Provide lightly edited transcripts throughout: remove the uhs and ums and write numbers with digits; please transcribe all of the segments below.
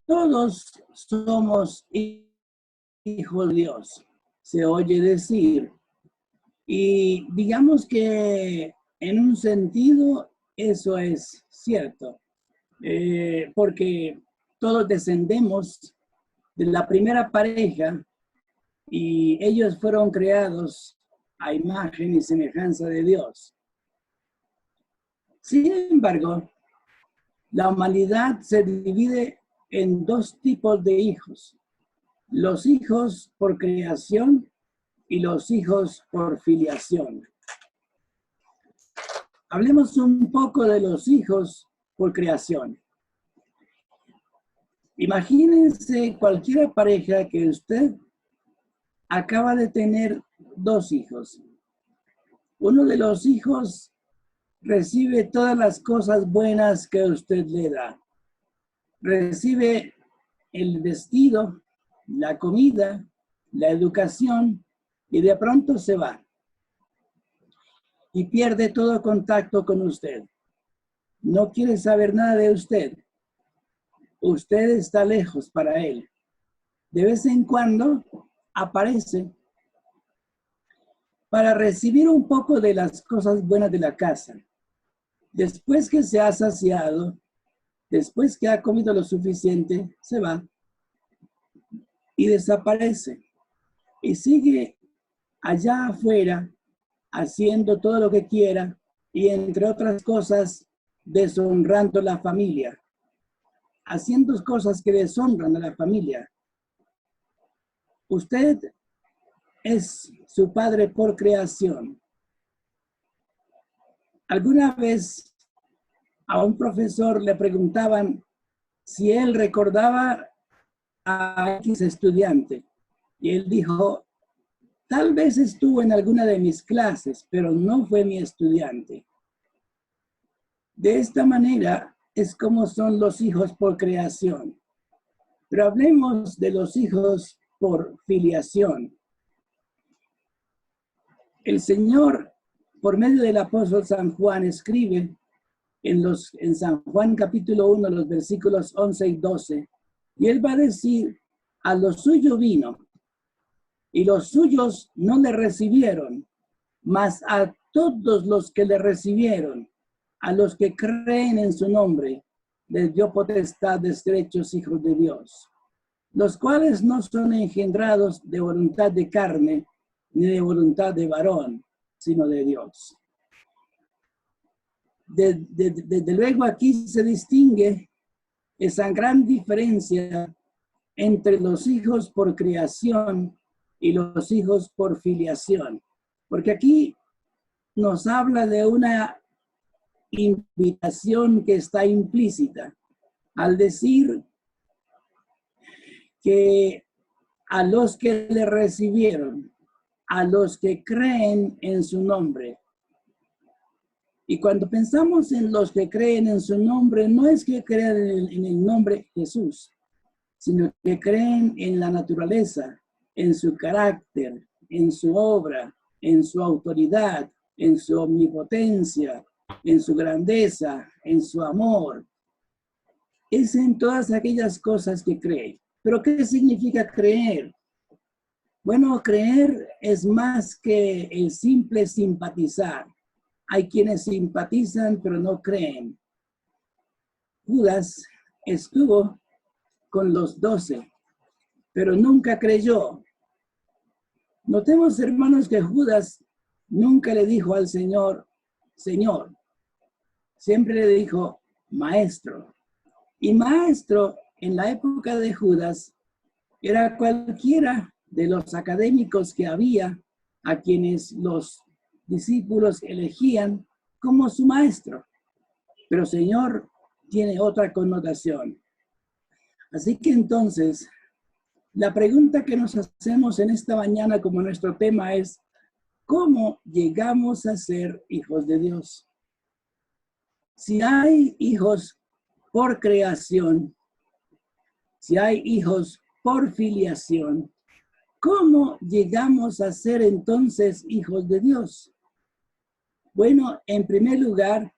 Todos somos hijos de Dios, se oye decir. Y digamos que en un sentido eso es cierto, porque todos descendemos de la primera pareja y ellos fueron creados a imagen y semejanza de Dios. Sin embargo, la humanidad se divide en dos tipos de hijos: los hijos por creación y los hijos por filiación. Hablemos un poco de los hijos por creación. Imagínense cualquier pareja que usted acaba de tener dos hijos. Uno de los hijos recibe todas las cosas buenas que usted le da. Recibe el vestido, la comida, la educación, y de pronto se va y pierde todo contacto con usted. No quiere saber nada de usted. Usted está lejos para él. De vez en cuando aparece para recibir un poco de las cosas buenas de la casa. Después que se ha saciado, después que ha comido lo suficiente, se va y desaparece. Y sigue allá afuera haciendo todo lo que quiera y, entre otras cosas, deshonrando la familia, haciendo cosas que deshonran a la familia. Usted es su padre por creación. Alguna vez a un profesor le preguntaban si él recordaba a X estudiante y él dijo: tal vez estuvo en alguna de mis clases, pero no fue mi estudiante. De esta manera es como son los hijos por creación. Pero hablemos de los hijos por filiación. El Señor, por medio del apóstol San Juan, escribe en San Juan capítulo 1, los versículos 11 y 12, y él va a decir: a lo suyo vino, y los suyos no le recibieron, mas a todos los que le recibieron, a los que creen en su nombre, les dio potestad de ser hechos hijos de Dios, los cuales no son engendrados de voluntad de carne, ni de voluntad de varón, sino de Dios. Desde luego aquí se distingue esa gran diferencia entre los hijos por creación y los hijos por filiación, porque aquí nos habla de una invitación que está implícita al decir que a los que le recibieron, a los que creen en su nombre. Y cuando pensamos en los que creen en su nombre, no es que crean en el nombre Jesús, sino que creen en la naturaleza, en su carácter, en su obra, en su autoridad, en su omnipotencia, en su grandeza, en su amor. Es en todas aquellas cosas que creen. ¿Pero qué significa creer? Bueno, creer es más que el simple simpatizar. Hay quienes simpatizan pero no creen. Judas estuvo con los 12, pero nunca creyó. Notemos, hermanos, que Judas nunca le dijo al Señor, Señor. Siempre le dijo, Maestro. Y maestro, en la época de Judas, era cualquiera de los académicos que había, a quienes los discípulos elegían como su maestro. Pero Señor tiene otra connotación. Así que entonces, la pregunta que nos hacemos en esta mañana como nuestro tema es: ¿cómo llegamos a ser hijos de Dios? Si hay hijos por creación, si hay hijos por filiación, ¿cómo llegamos a ser entonces hijos de Dios? Bueno, en primer lugar,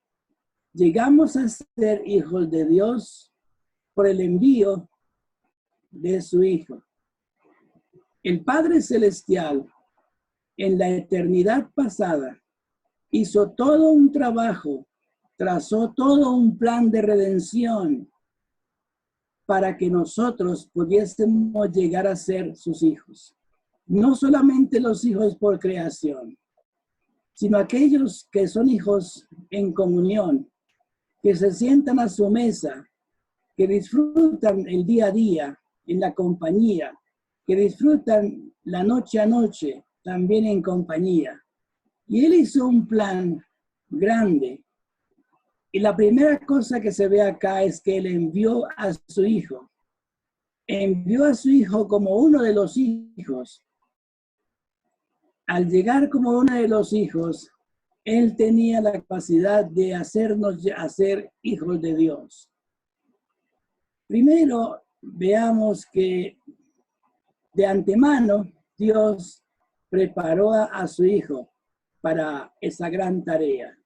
llegamos a ser hijos de Dios por el envío de su Hijo. El Padre Celestial, en la eternidad pasada, hizo todo un trabajo, trazó todo un plan de redención para que nosotros pudiésemos llegar a ser sus hijos. No solamente los hijos por creación, sino aquellos que son hijos en comunión, que se sientan a su mesa, que disfrutan el día a día en la compañía, que disfrutan la noche a noche también en compañía. Y Él hizo un plan grande. Y la primera cosa que se ve acá es que Él envió a su Hijo. Envió a su Hijo como uno de los hijos. Al llegar como uno de los hijos, Él tenía la capacidad de hacernos hacer hijos de Dios. Primero, veamos que de antemano Dios preparó a su Hijo para esa gran tarea.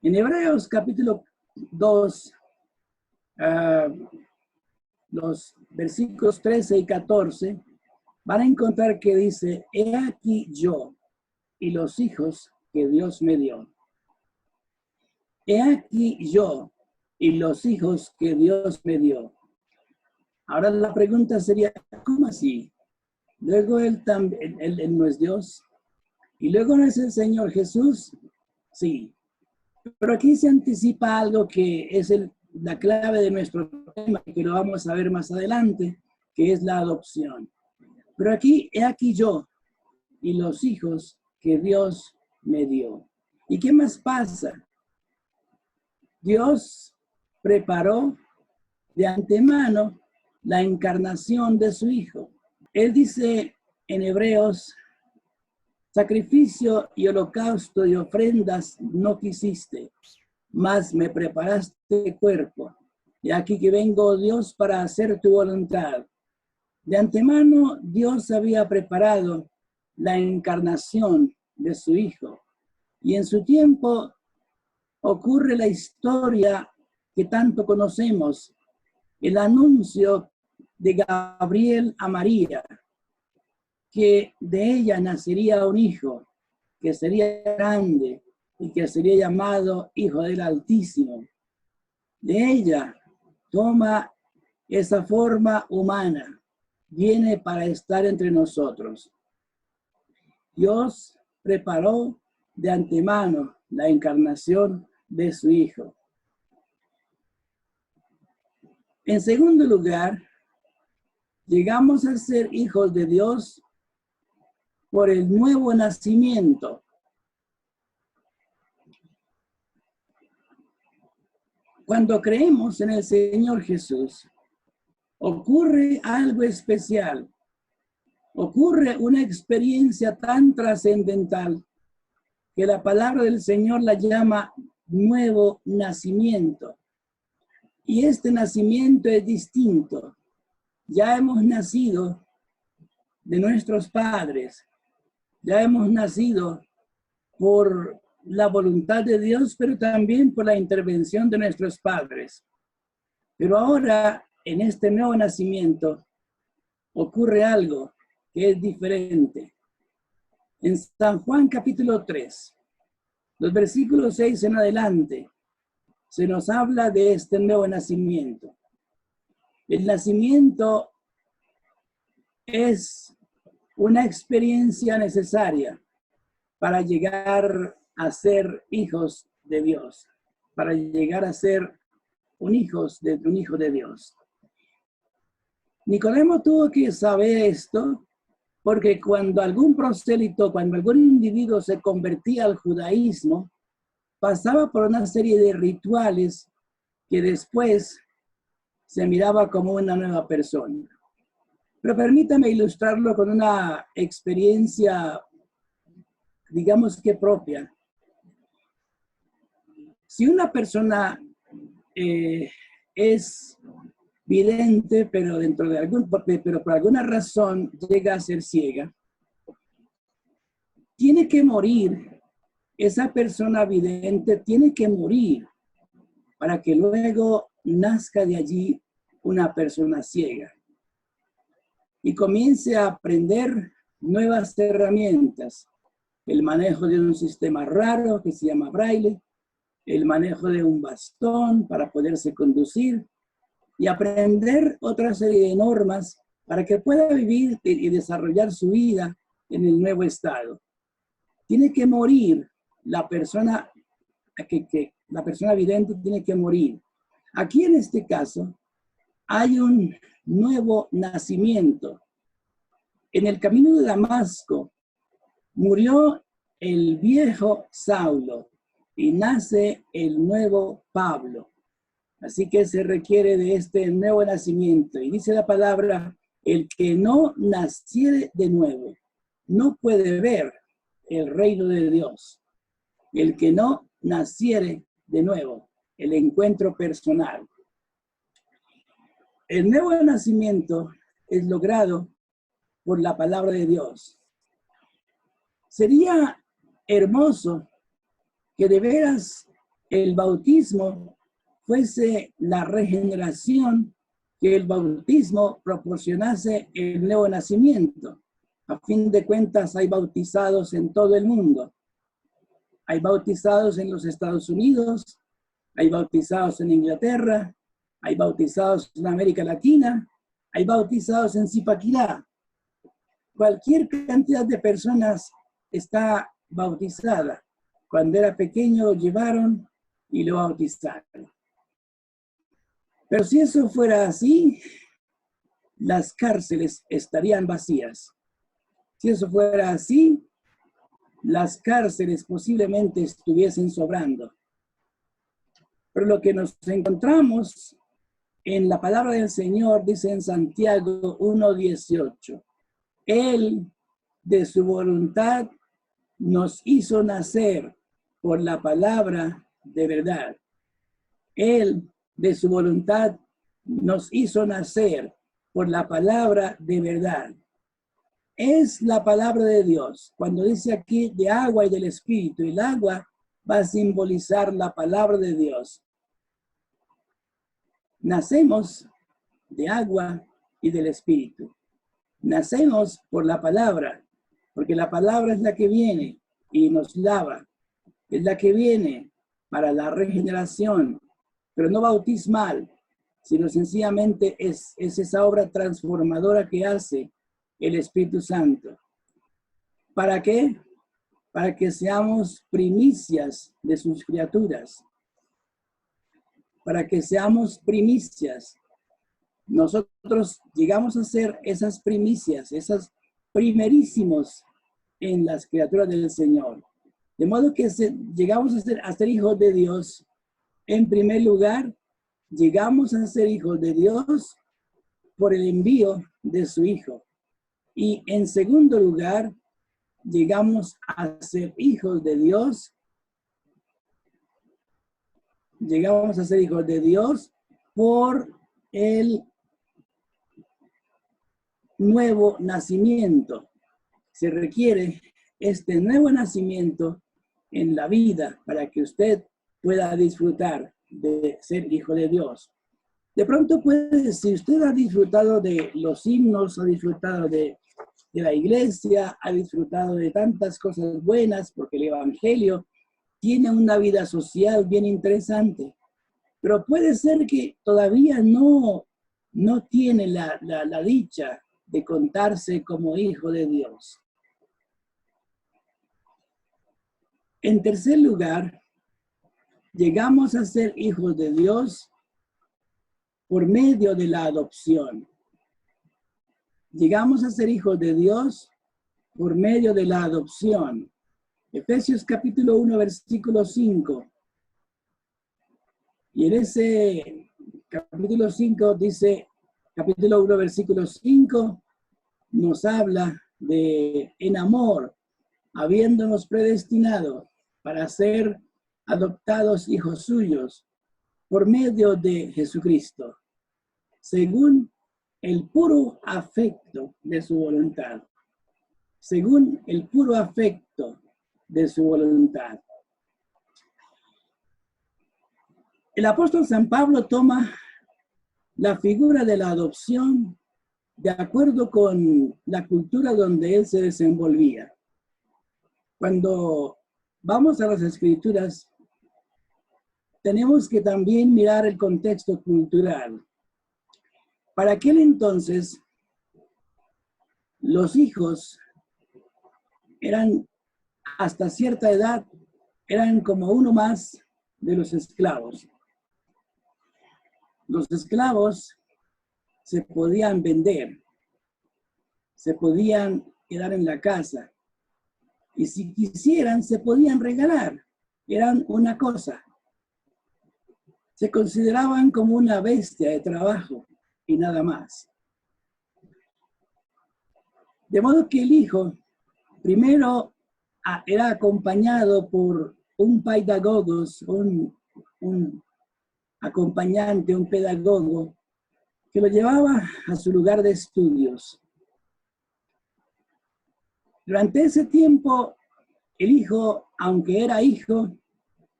En Hebreos capítulo 2, los versículos 13 y 14, van a encontrar que dice, he aquí yo y los hijos que Dios me dio. He aquí yo y los hijos que Dios me dio. Ahora la pregunta sería, ¿cómo así? Luego él no es Dios. Y luego no es el Señor Jesús. Sí. Pero aquí se anticipa algo que es la clave de nuestro tema, que lo vamos a ver más adelante, que es la adopción. Pero aquí, he aquí yo y los hijos que Dios me dio. ¿Y qué más pasa? Dios preparó de antemano la encarnación de su Hijo. Él dice en Hebreos, sacrificio y holocausto y ofrendas no quisiste, mas me preparaste cuerpo. Y aquí que vengo, Dios, para hacer tu voluntad. De antemano, Dios había preparado la encarnación de su Hijo. Y en su tiempo ocurre la historia que tanto conocemos, el anuncio de Gabriel a María, que de ella nacería un hijo, que sería grande y que sería llamado Hijo del Altísimo. De ella toma esa forma humana, viene para estar entre nosotros. Dios preparó de antemano la encarnación de su Hijo. En segundo lugar, llegamos a ser hijos de Dios por el nuevo nacimiento. Cuando creemos en el Señor Jesús, ocurre algo especial. Ocurre una experiencia tan trascendental que la palabra del Señor la llama nuevo nacimiento. Y este nacimiento es distinto. Ya hemos nacido de nuestros padres. Ya hemos nacido por la voluntad de Dios, pero también por la intervención de nuestros padres. Pero ahora, en este nuevo nacimiento, ocurre algo que es diferente. En San Juan capítulo 3, los versículos 6 en adelante, se nos habla de este nuevo nacimiento. El nacimiento es una experiencia necesaria para llegar a ser hijos de Dios, para llegar a ser un hijo de Dios. Nicodemo tuvo que saber esto porque cuando algún prosélito, cuando algún individuo se convertía al judaísmo, pasaba por una serie de rituales que después se miraba como una nueva persona. Pero permítame ilustrarlo con una experiencia, digamos que propia. Si una persona es vidente, pero pero por alguna razón llega a ser ciega, tiene que morir. Esa persona vidente tiene que morir para que luego nazca de allí una persona ciega. y comience a aprender nuevas herramientas. El manejo de un sistema raro que se llama braille, el manejo de un bastón para poderse conducir y aprender otra serie de normas para que pueda vivir y desarrollar su vida en el nuevo estado. Tiene que morir la persona la persona vidente tiene que morir. Aquí en este caso hay un nuevo nacimiento. En el camino de Damasco murió el viejo Saulo y nace el nuevo Pablo. Así que se requiere de este nuevo nacimiento. Y dice la palabra, el que no naciere de nuevo no puede ver el reino de Dios. El que no naciere de nuevo, el encuentro personal. El nuevo nacimiento es logrado por la palabra de Dios. Sería hermoso que de veras el bautismo fuese la regeneración, que el bautismo proporcionase el nuevo nacimiento. A fin de cuentas hay bautizados en todo el mundo. Hay bautizados en los Estados Unidos, hay bautizados en Inglaterra, hay bautizados en América Latina, hay bautizados en Zipaquirá. Cualquier cantidad de personas está bautizada. Cuando era pequeño lo llevaron y lo bautizaron. Pero si eso fuera así, las cárceles estarían vacías. Si eso fuera así, las cárceles posiblemente estuviesen sobrando. Pero lo que nos encontramos en la palabra del Señor, dice en Santiago 1:18, Él de su voluntad nos hizo nacer por la palabra de verdad. Él de su voluntad nos hizo nacer por la palabra de verdad. Es la palabra de Dios. Cuando dice aquí de agua y del Espíritu, el agua va a simbolizar la palabra de Dios. Nacemos de agua y del Espíritu. Nacemos por la palabra, porque la palabra es la que viene y nos lava. Es la que viene para la regeneración, pero no bautismal, sino sencillamente es esa obra transformadora que hace el Espíritu Santo. ¿Para qué? Para que seamos primicias de sus criaturas. Para que seamos primicias. Nosotros llegamos a ser esas primicias, esas primerísimos en las criaturas del Señor. De modo que llegamos a ser hijos de Dios. En primer lugar, llegamos a ser hijos de Dios por el envío de su Hijo. Y en segundo lugar, llegamos a ser hijos de Dios. Llegamos a ser hijos de Dios por el nuevo nacimiento. Se requiere este nuevo nacimiento en la vida para que usted pueda disfrutar de ser hijo de Dios. De pronto si usted ha disfrutado de los himnos, ha disfrutado de la iglesia, ha disfrutado de tantas cosas buenas, porque el evangelio tiene una vida social bien interesante, pero puede ser que todavía no tiene la dicha de contarse como hijo de Dios. En tercer lugar, llegamos a ser hijos de Dios por medio de la adopción. Llegamos a ser hijos de Dios por medio de la adopción. Efesios capítulo 1, versículo 5. Y en ese capítulo 5 dice, capítulo 1, versículo 5, nos habla de en amor, habiéndonos predestinado para ser adoptados hijos suyos por medio de Jesucristo, según el puro afecto de su voluntad. Según el puro afecto de su voluntad. El apóstol San Pablo toma la figura de la adopción de acuerdo con la cultura donde él se desenvolvía. Cuando vamos a las Escrituras, tenemos que también mirar el contexto cultural. Para aquel entonces, los hijos eran, hasta cierta edad, eran como uno más de los esclavos. Los esclavos se podían vender, se podían quedar en la casa, y si quisieran, se podían regalar. Eran una cosa. Se consideraban como una bestia de trabajo y nada más. De modo que el hijo primero era acompañado por un paidagogos, un acompañante, un pedagogo, que lo llevaba a su lugar de estudios. Durante ese tiempo, el hijo, aunque era hijo,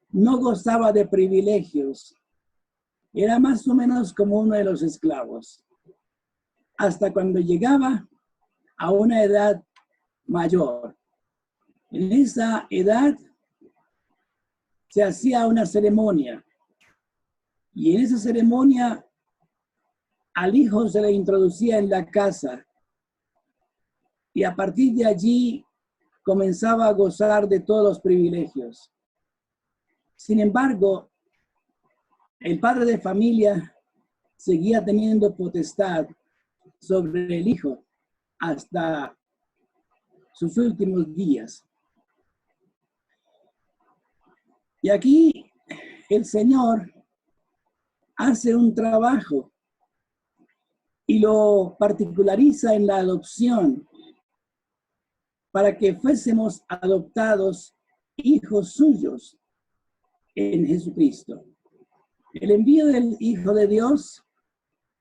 no gozaba de privilegios. Era más o menos como uno de los esclavos, hasta cuando llegaba a una edad mayor. En esa edad se hacía una ceremonia, y en esa ceremonia al hijo se le introducía en la casa, y a partir de allí comenzaba a gozar de todos los privilegios. Sin embargo, el padre de familia seguía teniendo potestad sobre el hijo hasta sus últimos días. Y aquí el Señor hace un trabajo y lo particulariza en la adopción para que fuésemos adoptados hijos suyos en Jesucristo. El envío del Hijo de Dios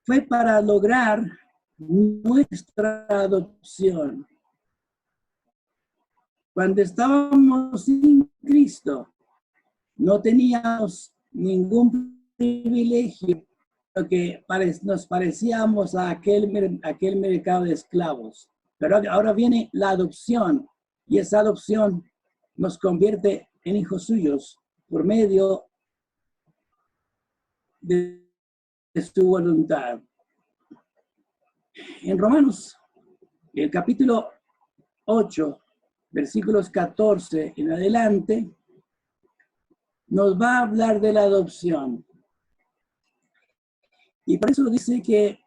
fue para lograr nuestra adopción. Cuando estábamos sin Cristo, no teníamos ningún privilegio, porque nos parecíamos a aquel mercado de esclavos. Pero ahora viene la adopción, y esa adopción nos convierte en hijos suyos por medio de su voluntad. En Romanos, el capítulo 8, versículos 14 en adelante, nos va a hablar de la adopción. Y por eso dice que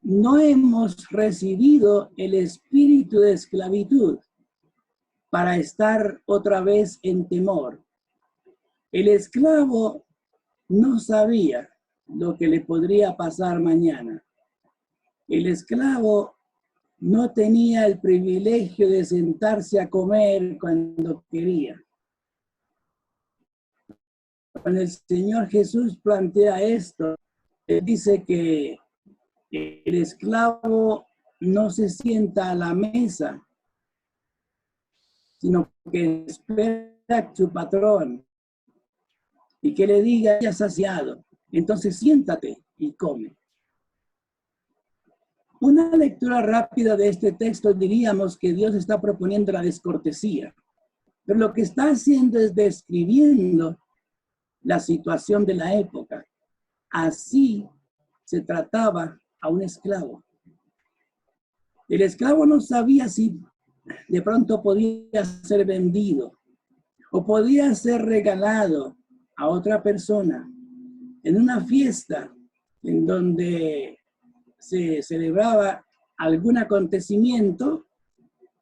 no hemos recibido el espíritu de esclavitud para estar otra vez en temor. El esclavo no sabía lo que le podría pasar mañana. El esclavo no tenía el privilegio de sentarse a comer cuando quería. Cuando el Señor Jesús plantea esto, él dice que el esclavo no se sienta a la mesa, sino que espera a su patrón y que le diga, ya saciado, entonces siéntate y come. Una lectura rápida de este texto diríamos que Dios está proponiendo la descortesía, pero lo que está haciendo es describiendo la situación de la época. Así se trataba a un esclavo. El esclavo no sabía si de pronto podía ser vendido o podía ser regalado a otra persona en una fiesta en donde se celebraba algún acontecimiento.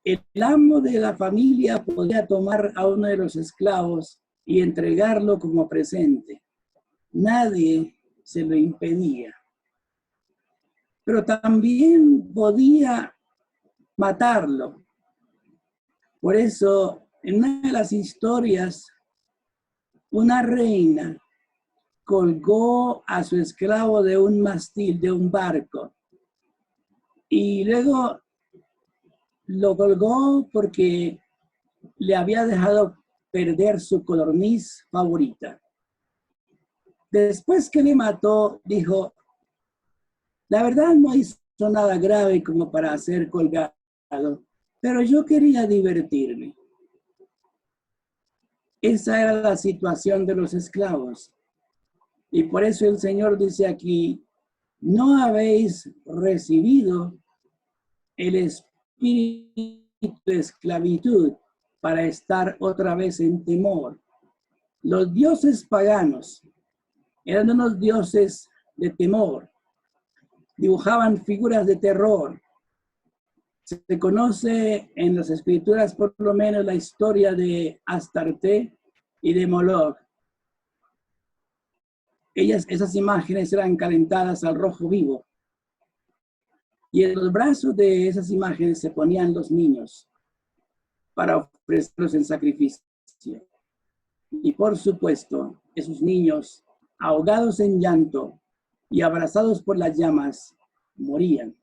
El amo de la familia podía tomar a uno de los esclavos y entregarlo como presente. Nadie se lo impedía. Pero también podía matarlo. Por eso, en una de las historias, una reina colgó a su esclavo de un mástil, de un barco. Y luego lo colgó porque le había dejado perder su codorniz favorita. Después que le mató, dijo, la verdad no hizo nada grave como para ser colgado, pero yo quería divertirme. Esa era la situación de los esclavos. Y por eso el Señor dice aquí, no habéis recibido el espíritu de esclavitud para estar otra vez en temor. Los dioses paganos eran unos dioses de temor, dibujaban figuras de terror. Se conoce en las escrituras por lo menos la historia de Astarte y de Moloch. Esas imágenes eran calentadas al rojo vivo. Y en los brazos de esas imágenes se ponían los niños para ofrecerlos en sacrificio. Y por supuesto, esos niños, ahogados en llanto y abrazados por las llamas, morían.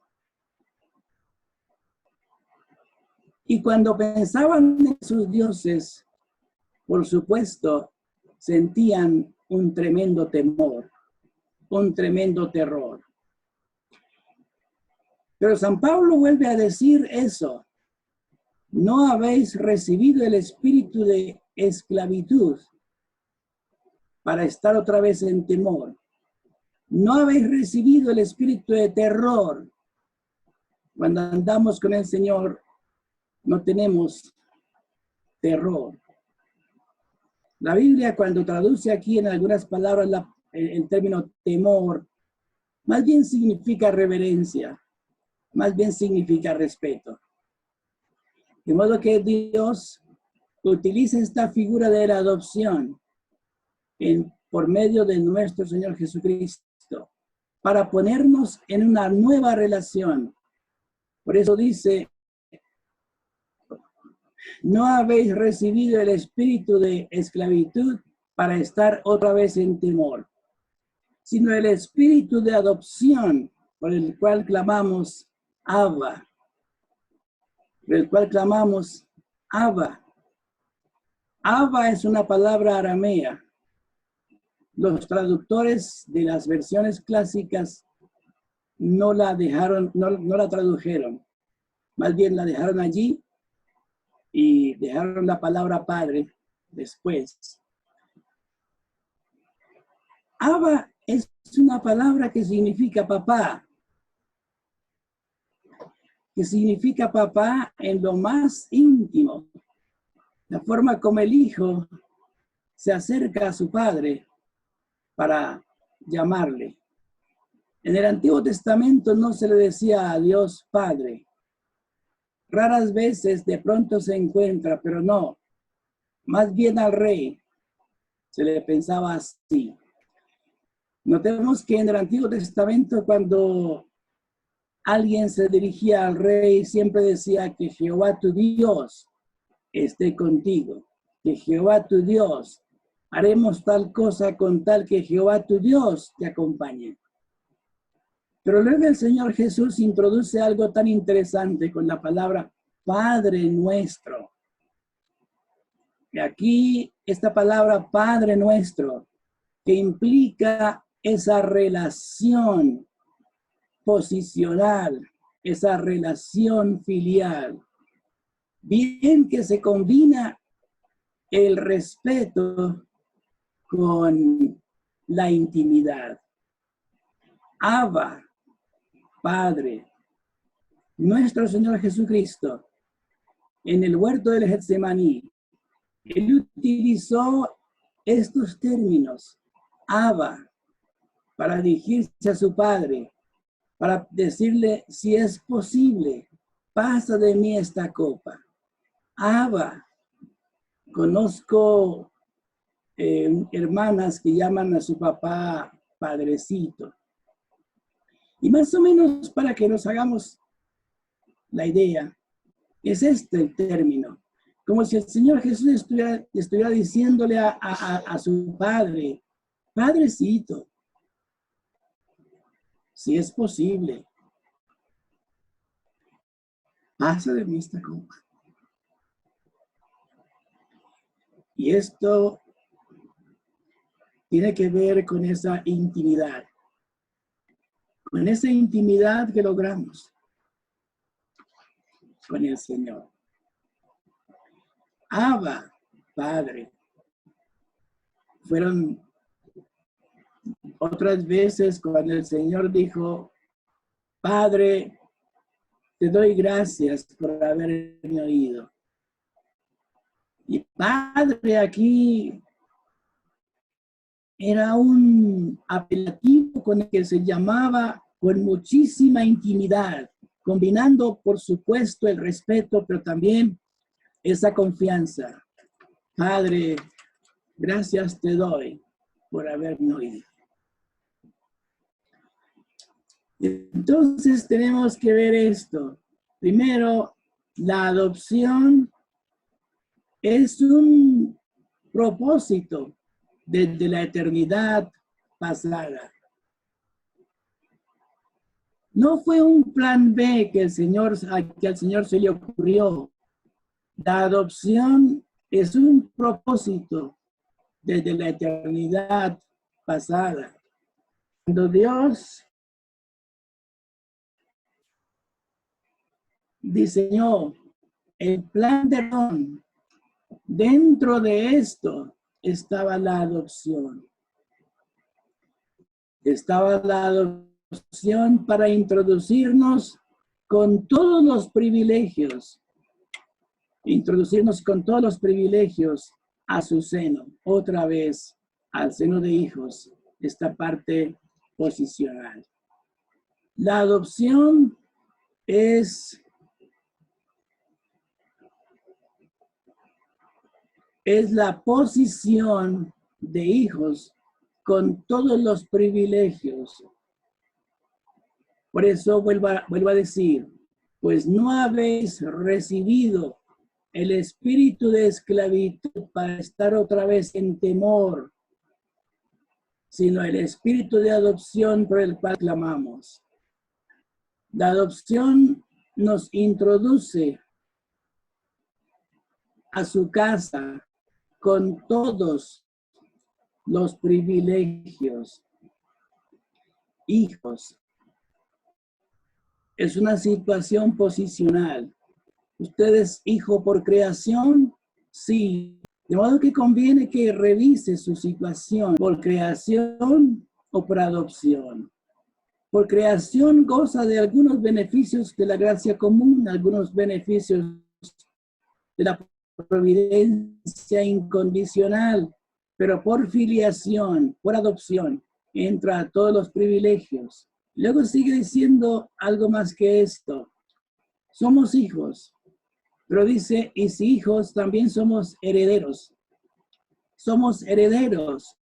Y cuando pensaban en sus dioses, por supuesto, sentían un tremendo temor, un tremendo terror. Pero San Pablo vuelve a decir eso. No habéis recibido el espíritu de esclavitud para estar otra vez en temor. No habéis recibido el espíritu de terror. Cuando andamos con el Señor, no tenemos terror. La Biblia, cuando traduce aquí en algunas palabras el término temor, más bien significa reverencia, más bien significa respeto. De modo que Dios utiliza esta figura de la adopción por medio de nuestro Señor Jesucristo para ponernos en una nueva relación. Por eso dice, no habéis recibido el espíritu de esclavitud para estar otra vez en temor, sino el espíritu de adopción por el cual clamamos Abba, por el cual clamamos Abba. Abba es una palabra aramea. Los traductores de las versiones clásicas no la tradujeron, más bien la dejaron allí y dejaron la palabra padre después. Abba es una palabra que significa papá, en lo más íntimo, la forma como el hijo se acerca a su padre para llamarle. En el Antiguo Testamento no se le decía a Dios Padre. Raras veces de pronto se encuentra, pero no. Más bien al rey se le pensaba así. Notemos que en el Antiguo Testamento cuando alguien se dirigía al rey siempre decía que Jehová tu Dios esté contigo. Que Jehová tu Dios, haremos tal cosa con tal que Jehová tu Dios te acompañe. Pero luego el Señor Jesús introduce algo tan interesante con la palabra Padre nuestro. Y aquí esta palabra Padre nuestro, que implica esa relación posicional, esa relación filial, bien que se combina el respeto con la intimidad. Abba, Padre, nuestro Señor Jesucristo, en el huerto del Getsemaní, él utilizó estos términos, Abba, para dirigirse a su Padre, para decirle, si es posible, pasa de mí esta copa. Abba, conozco hermanas que llaman a su papá padrecito. Y más o menos para que nos hagamos la idea, es este el término. Como si el Señor Jesús estuviera diciéndole a su padre, padrecito, si es posible, pasa de mí esta copa. Y esto tiene que ver con esa intimidad, con esa intimidad que logramos con el Señor. Abba, Padre. Fueron otras veces cuando el Señor dijo, Padre, te doy gracias por haberme oído. Y Padre aquí era un apelativo con el que se llamaba con muchísima intimidad, combinando, por supuesto, el respeto, pero también esa confianza. Padre, gracias te doy por haberme oído. Entonces tenemos que ver esto. Primero, la adopción es un propósito desde la eternidad pasada. No fue un plan B que al Señor se le ocurrió. La adopción es un propósito desde la eternidad pasada. Cuando Dios diseñó el plan de Ron, dentro de esto estaba la adopción. Estaba la adopción para introducirnos con todos los privilegios, a su seno, otra vez al seno de hijos, esta parte posicional. La adopción es la posición de hijos con todos los privilegios. Por eso vuelvo a decir, pues no habéis recibido el espíritu de esclavitud para estar otra vez en temor, sino el espíritu de adopción por el cual clamamos. La adopción nos introduce a su casa con todos los privilegios. Hijos. Es una situación posicional. ¿Usted es hijo por creación? Sí. De modo que conviene que revise su situación por creación o por adopción. Por creación goza de algunos beneficios de la gracia común, algunos beneficios de la providencia incondicional, pero por filiación, por adopción, entra a todos los privilegios. Luego sigue diciendo algo más que esto. Somos hijos, pero dice, y si hijos, también somos herederos. Somos herederos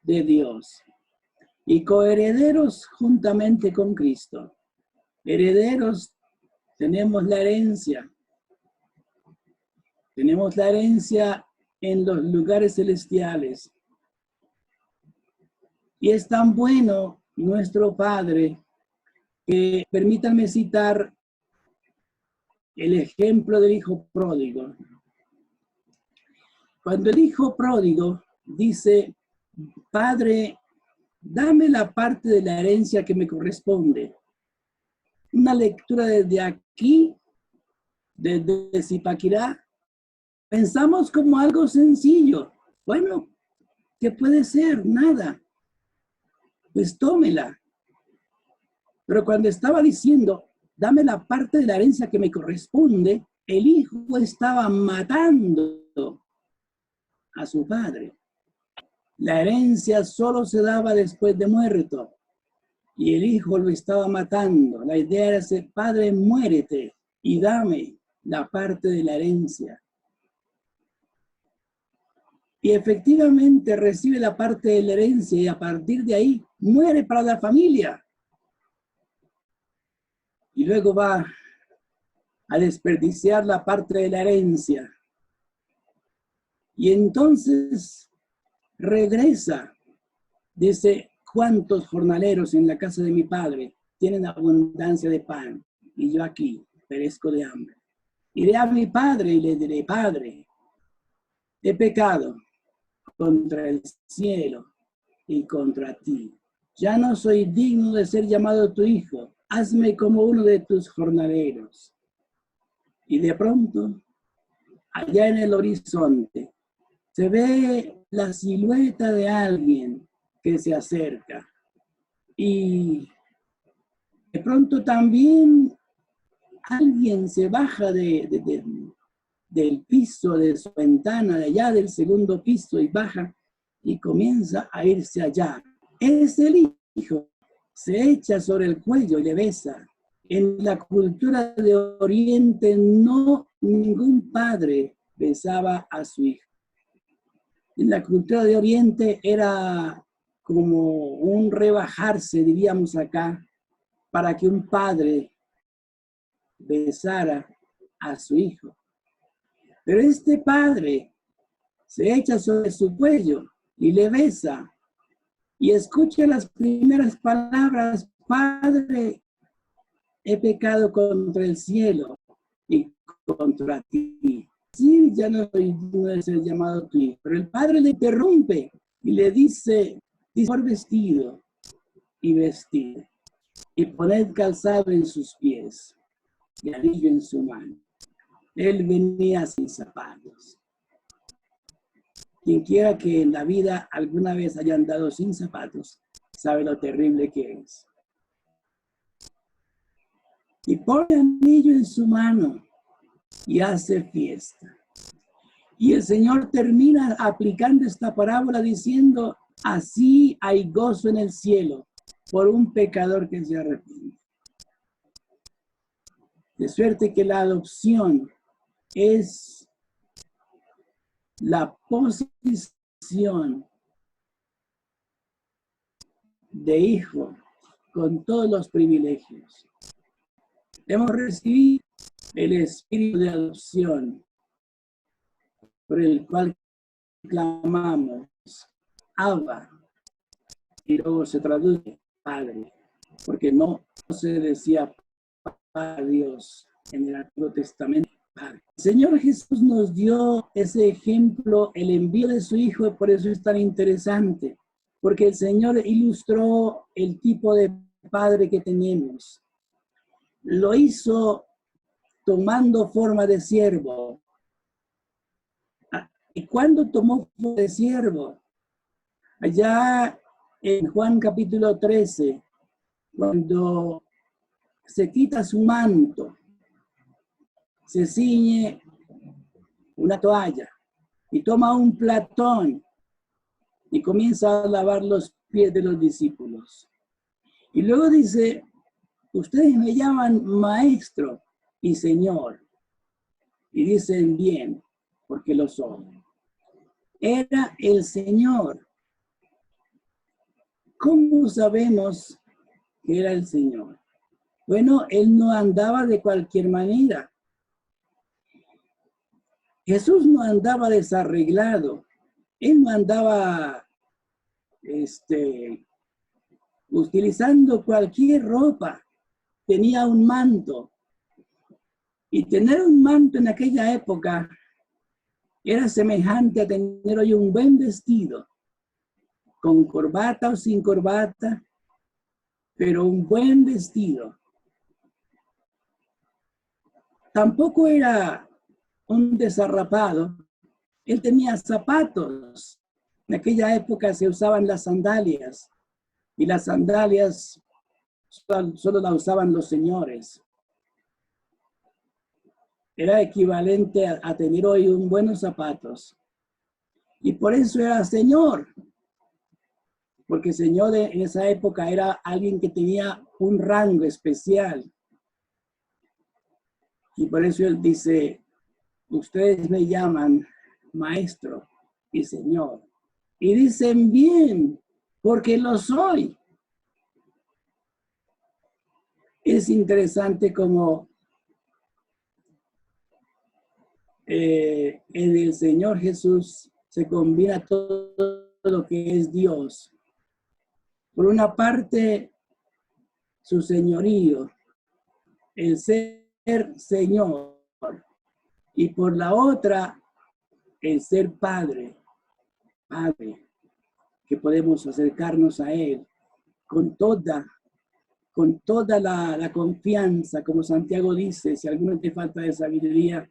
de Dios y coherederos juntamente con Cristo. Herederos, tenemos la herencia. Tenemos la herencia en los lugares celestiales. Y es tan bueno nuestro Padre que permítanme citar el ejemplo del hijo pródigo. Cuando el hijo pródigo dice, Padre, dame la parte de la herencia que me corresponde. Una lectura desde aquí, desde Zipaquirá, pensamos como algo sencillo. Bueno, ¿qué puede ser? Nada. Pues tómela. Pero cuando estaba diciendo, dame la parte de la herencia que me corresponde, el hijo estaba matando a su padre. La herencia solo se daba después de muerto y el hijo lo estaba matando. La idea era decir, Padre, muérete y dame la parte de la herencia. Y efectivamente recibe la parte de la herencia y a partir de ahí muere para la familia. Y luego va a desperdiciar la parte de la herencia. Y entonces regresa. Dice, ¿cuántos jornaleros en la casa de mi padre tienen abundancia de pan? Y yo aquí perezco de hambre. Iré a mi padre y le diré, Padre, he pecado contra el cielo y contra ti. ya no soy digno de ser llamado tu hijo, hazme como uno de tus jornaleros. Y de pronto, allá en el horizonte, se ve la silueta de alguien que se acerca. Y de pronto también alguien se baja del piso, de su ventana, de allá del segundo piso, y baja y comienza a irse allá. Es el hijo, se echa sobre el cuello y le besa. En la cultura de Oriente, no ningún padre besaba a su hijo. En la cultura de Oriente era como un rebajarse, diríamos acá, para que un padre besara a su hijo. Pero este padre se echa sobre su cuello y le besa y escucha las primeras palabras: Padre, he pecado contra el cielo y contra ti. Sí, ya no soy digno de ser llamado tu hijo. Pero el padre le interrumpe y le dice, por vestido y vestido, y poned calzado en sus pies y anillo en su mano. Él venía sin zapatos. Quien quiera que en la vida alguna vez haya andado sin zapatos, sabe lo terrible que es. Y pone anillo en su mano y hace fiesta. Y el Señor termina aplicando esta parábola diciendo, así hay gozo en el cielo por un pecador que se arrepiente. De suerte que la adopción es la posición de hijo con todos los privilegios. Hemos recibido el espíritu de adopción por el cual clamamos Abba, y luego se traduce Padre, porque no se decía Padre Dios en el Antiguo Testamento. Padre. El Señor Jesús nos dio ese ejemplo, el envío de su Hijo, y por eso es tan interesante, porque el Señor ilustró el tipo de Padre que tenemos. Lo hizo tomando forma de siervo. ¿Y cuándo tomó forma de siervo? Allá en Juan capítulo 13, cuando se quita su manto, se ciñe una toalla y toma un platón y comienza a lavar los pies de los discípulos. Y luego dice, ustedes me llaman maestro y señor. Y dicen bien, porque lo son. Era el Señor. ¿Cómo sabemos que era el Señor? Bueno, Él no andaba de cualquier manera. Jesús no andaba desarreglado. Él no andaba utilizando cualquier ropa. Tenía un manto. Y tener un manto en aquella época era semejante a tener hoy un buen vestido, con corbata o sin corbata, pero un buen vestido. Tampoco era un desarrapado. Él tenía zapatos. En aquella época se usaban las sandalias, y las sandalias solo las usaban los señores. Era equivalente a tener hoy un buenos zapatos. Y por eso era Señor. Porque Señor en esa época era alguien que tenía un rango especial. Y por eso Él dice, ustedes me llaman Maestro y Señor. Y dicen bien, porque lo soy. Es interesante como en el Señor Jesús se combina todo lo que es Dios. Por una parte, su señorío, el ser Señor, y por la otra, el ser Padre, que podemos acercarnos a Él con toda la confianza, como Santiago dice, si alguno te falta de sabiduría,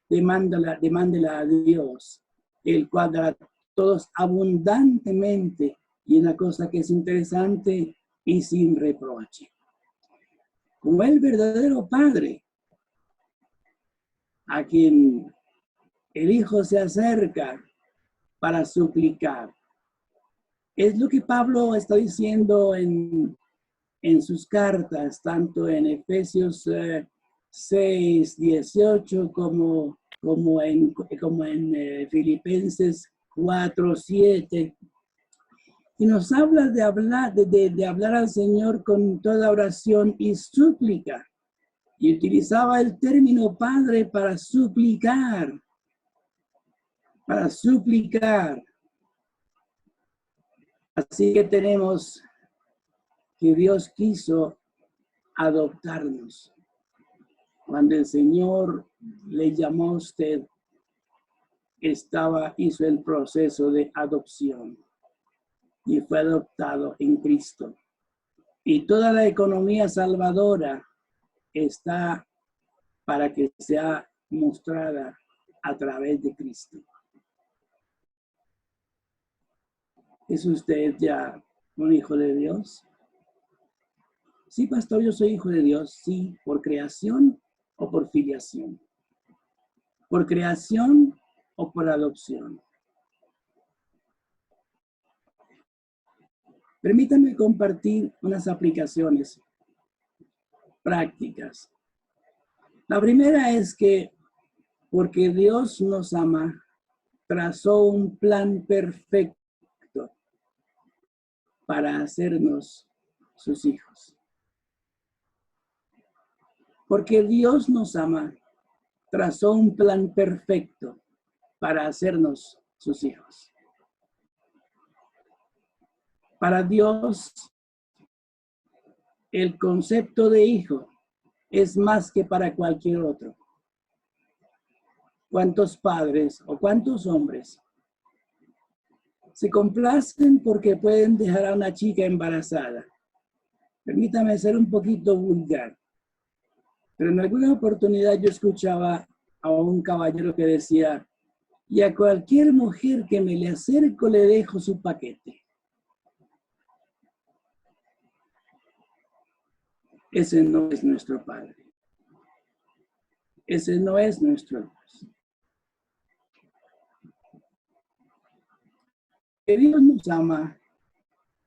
demándela a Dios, el cual dará todos abundantemente, y una cosa que es interesante, y sin reproche. Como el verdadero Padre, a quien el Hijo se acerca para suplicar. Es lo que Pablo está diciendo en sus cartas, tanto en Efesios 6, 18, como en Filipenses 4, 7. Y nos habla de hablar al Señor con toda oración y súplica. Y utilizaba el término Padre para suplicar. Para suplicar. Así que tenemos que Dios quiso adoptarnos. Cuando el Señor le llamó a usted, hizo el proceso de adopción y fue adoptado en Cristo. Y toda la economía salvadora está para que sea mostrada a través de Cristo. ¿Es usted ya un hijo de Dios? Sí, pastor, yo soy hijo de Dios. Sí, por creación o por filiación. Por creación o por adopción. Permítanme compartir unas aplicaciones prácticas. La primera es que porque Dios nos ama, trazó un plan perfecto para hacernos sus hijos. Porque Dios nos ama, trazó un plan perfecto para hacernos sus hijos. Para Dios, el concepto de hijo es más que para cualquier otro. ¿Cuántos padres o cuántos hombres se complacen porque pueden dejar a una chica embarazada? Permítame ser un poquito vulgar, pero en alguna oportunidad yo escuchaba a un caballero que decía, y a cualquier mujer que me le acerco le dejo su paquete. Ese no es nuestro Padre. Ese no es nuestro Dios. Que Dios nos ama,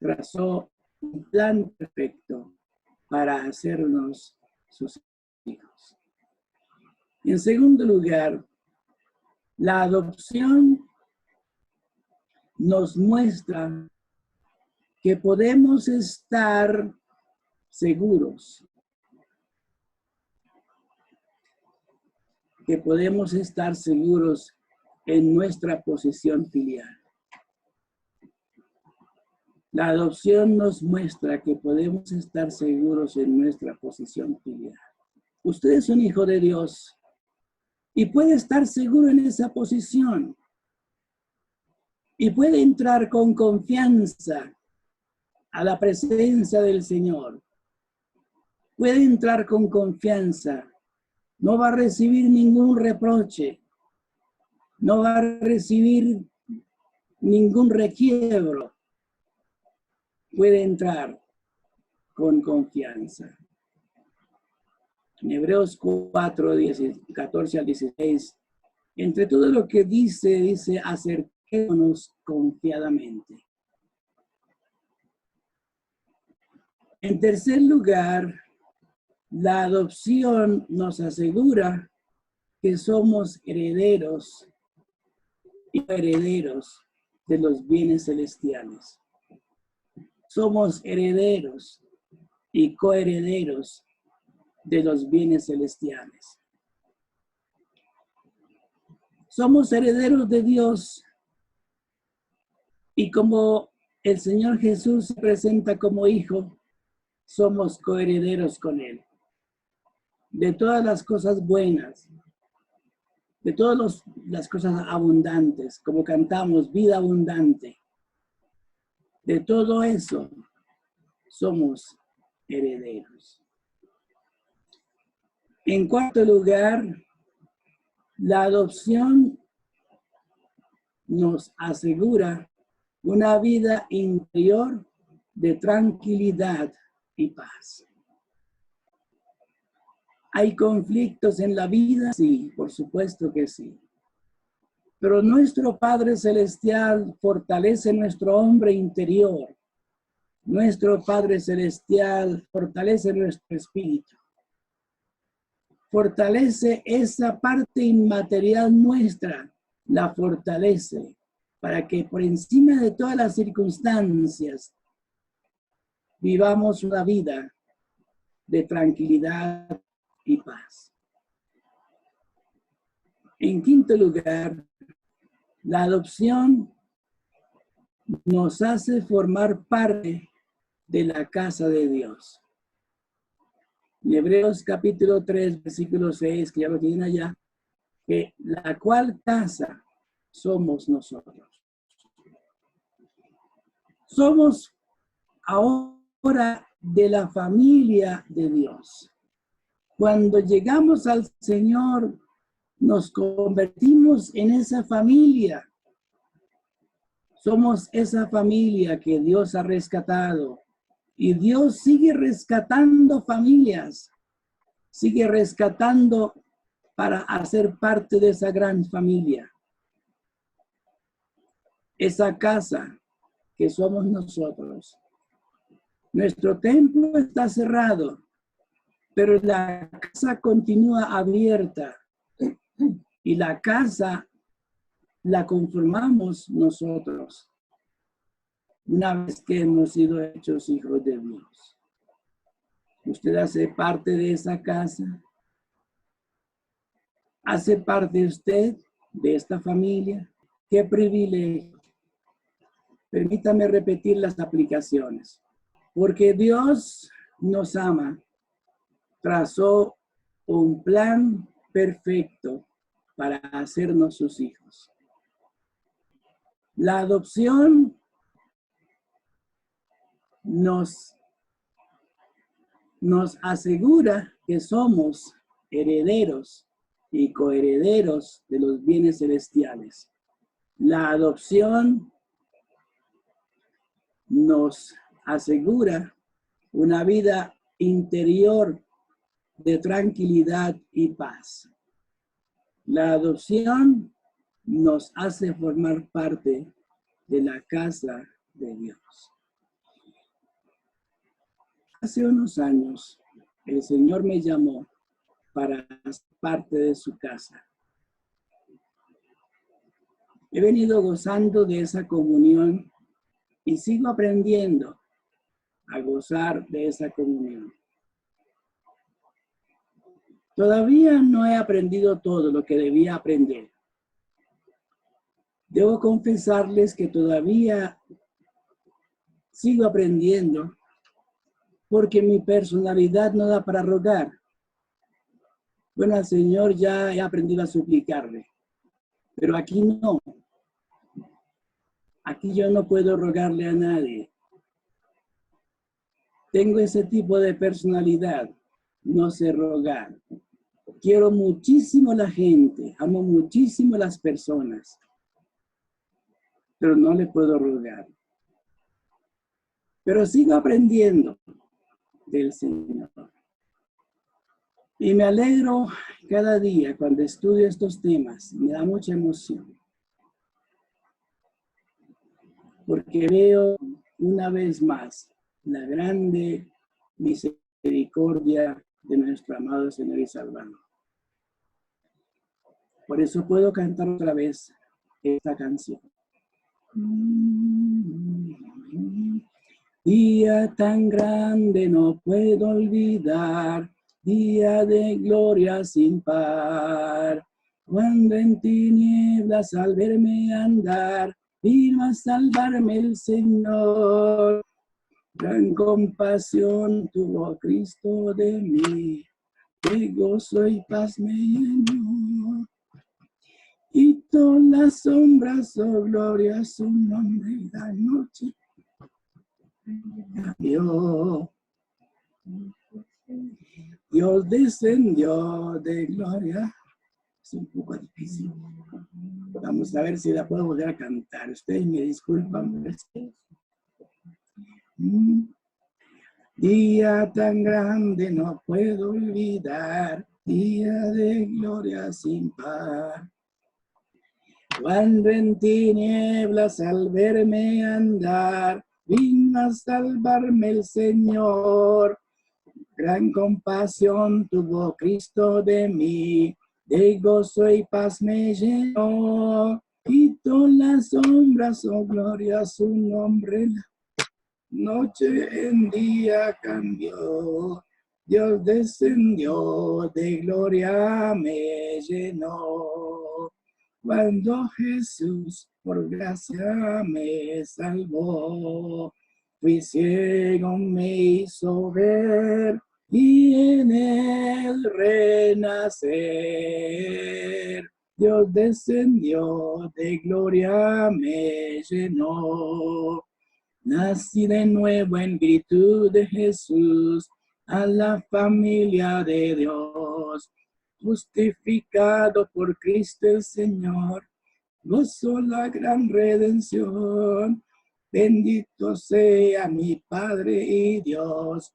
trazó un plan perfecto para hacernos sus hijos. En segundo lugar, la adopción nos muestra que podemos estar seguros, en nuestra posición filial. La adopción nos muestra que podemos estar seguros en nuestra posición filial. Usted es un hijo de Dios y puede estar seguro en esa posición. Y puede entrar con confianza a la presencia del Señor. Puede entrar con confianza. No va a recibir ningún reproche. No va a recibir ningún requiebro. Puede entrar con confianza. En Hebreos 4, 14 al 16, entre todo lo que dice, acerquémonos confiadamente. En tercer lugar, la adopción nos asegura que somos herederos y herederos de los bienes celestiales. Somos herederos y coherederos de los bienes celestiales. Somos herederos de Dios y como el Señor Jesús se presenta como hijo, somos coherederos con Él. De todas las cosas buenas, de todas las cosas abundantes, como cantamos, vida abundante. De todo eso somos herederos. En cuarto lugar, la adopción nos asegura una vida interior de tranquilidad y paz. ¿Hay conflictos en la vida? Sí, por supuesto que sí. Pero nuestro Padre Celestial fortalece nuestro hombre interior. Nuestro Padre Celestial fortalece nuestro espíritu. Fortalece esa parte inmaterial nuestra, la fortalece para que por encima de todas las circunstancias vivamos una vida de tranquilidad y paz. En quinto lugar, la adopción nos hace formar parte de la casa de Dios. En Hebreos capítulo 3, versículo 6, que ya lo tienen allá, que la cual casa somos nosotros. Somos ahora de la familia de Dios. Cuando llegamos al Señor, nos convertimos en esa familia. Somos esa familia que Dios ha rescatado. Y Dios sigue rescatando familias. Sigue rescatando para hacer parte de esa gran familia. Esa casa que somos nosotros. Nuestro templo está cerrado, pero la casa continúa abierta. Y la casa la conformamos nosotros, una vez que hemos sido hechos hijos de Dios. Usted hace parte de esa casa. ¿Hace parte usted de esta familia? ¡Qué privilegio! Permítame repetir las aplicaciones. Porque Dios nos ama, trazó un plan perfecto para hacernos sus hijos. La adopción nos asegura que somos herederos y coherederos de los bienes celestiales. La adopción nos asegura una vida interior de tranquilidad y paz. La adopción nos hace formar parte de la casa de Dios. Hace unos años, el Señor me llamó para ser parte de su casa. He venido gozando de esa comunión y sigo aprendiendo a gozar de esa comunión. Todavía no he aprendido todo lo que debía aprender. Debo confesarles que todavía sigo aprendiendo porque mi personalidad no da para rogar. Bueno, al Señor ya he aprendido a suplicarle, pero aquí no. Aquí yo no puedo rogarle a nadie. Tengo ese tipo de personalidad, no sé rogar. Quiero muchísimo a la gente, amo muchísimo a las personas, pero no le puedo rogar. Pero sigo aprendiendo del Señor. Y me alegro cada día cuando estudio estos temas, me da mucha emoción. Porque veo una vez más la grande misericordia de nuestro amado Señor y Salvador. Por eso puedo cantar otra vez esta canción. Día tan grande no puedo olvidar, día de gloria sin par. Cuando en tinieblas al verme andar, vino a salvarme el Señor. Gran compasión tuvo Cristo de mí, de gozo y paz me llenó. Quitó las sombras, oh gloria a su nombre y la noche. cambió. Dios descendió de gloria. Es un poco difícil. Vamos a ver si la puedo volver a cantar. Ustedes me disculpan. Día tan grande no puedo olvidar, día de gloria sin par. Cuando en tinieblas al verme andar, vino a salvarme el Señor. Gran compasión tuvo Cristo de mí, de gozo y paz me llenó. Quitó las sombras, oh gloria a su nombre. Noche en día cambió, Dios descendió, de gloria me llenó. Cuando Jesús por gracia me salvó, fui ciego, me hizo ver y en él renacer. Dios descendió, de gloria me llenó. Nací de nuevo en virtud de Jesús, a la familia de Dios. Justificado por Cristo el Señor, gozo la gran redención. Bendito sea mi Padre y Dios,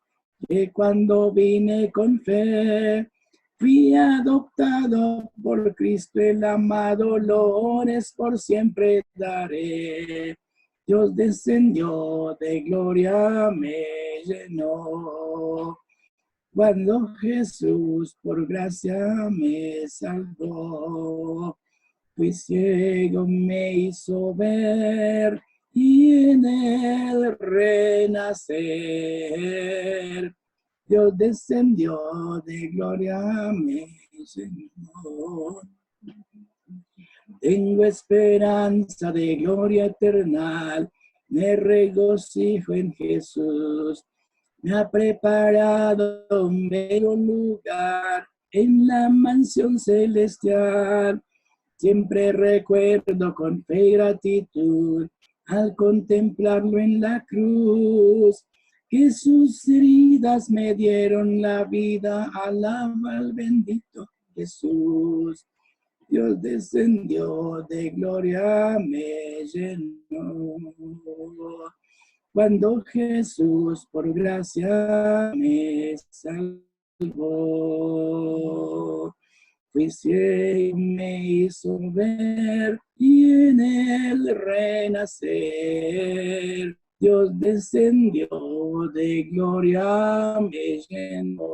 que cuando vine con fe, fui adoptado por Cristo el amado, loores por siempre daré. Dios descendió, de gloria me llenó. Cuando Jesús por gracia me salvó, fui ciego, me hizo ver y en él renacer. Dios descendió, de gloria me llenó. Tengo esperanza de gloria eterna, me regocijo en Jesús. Me ha preparado un bello lugar en la mansión celestial. Siempre recuerdo con fe y gratitud al contemplarlo en la cruz, que sus heridas me dieron la vida. Alaba al bendito Jesús. Dios descendió, de gloria me llenó. Cuando Jesús por gracia me salvó, fui ciego, me hizo ver y en él renacer. Dios descendió, de gloria me llenó.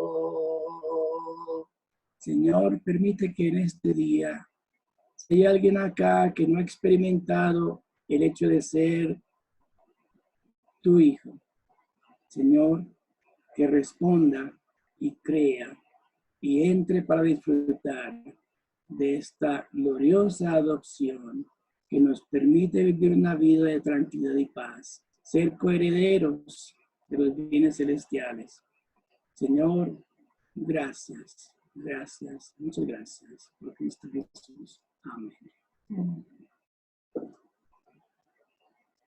Señor, permite que en este día, si hay alguien acá que no ha experimentado el hecho de ser tu hijo, Señor, que responda y crea y entre para disfrutar de esta gloriosa adopción que nos permite vivir una vida de tranquilidad y paz, ser coherederos de los bienes celestiales. Señor, gracias, gracias, muchas gracias por Cristo Jesús. Amén.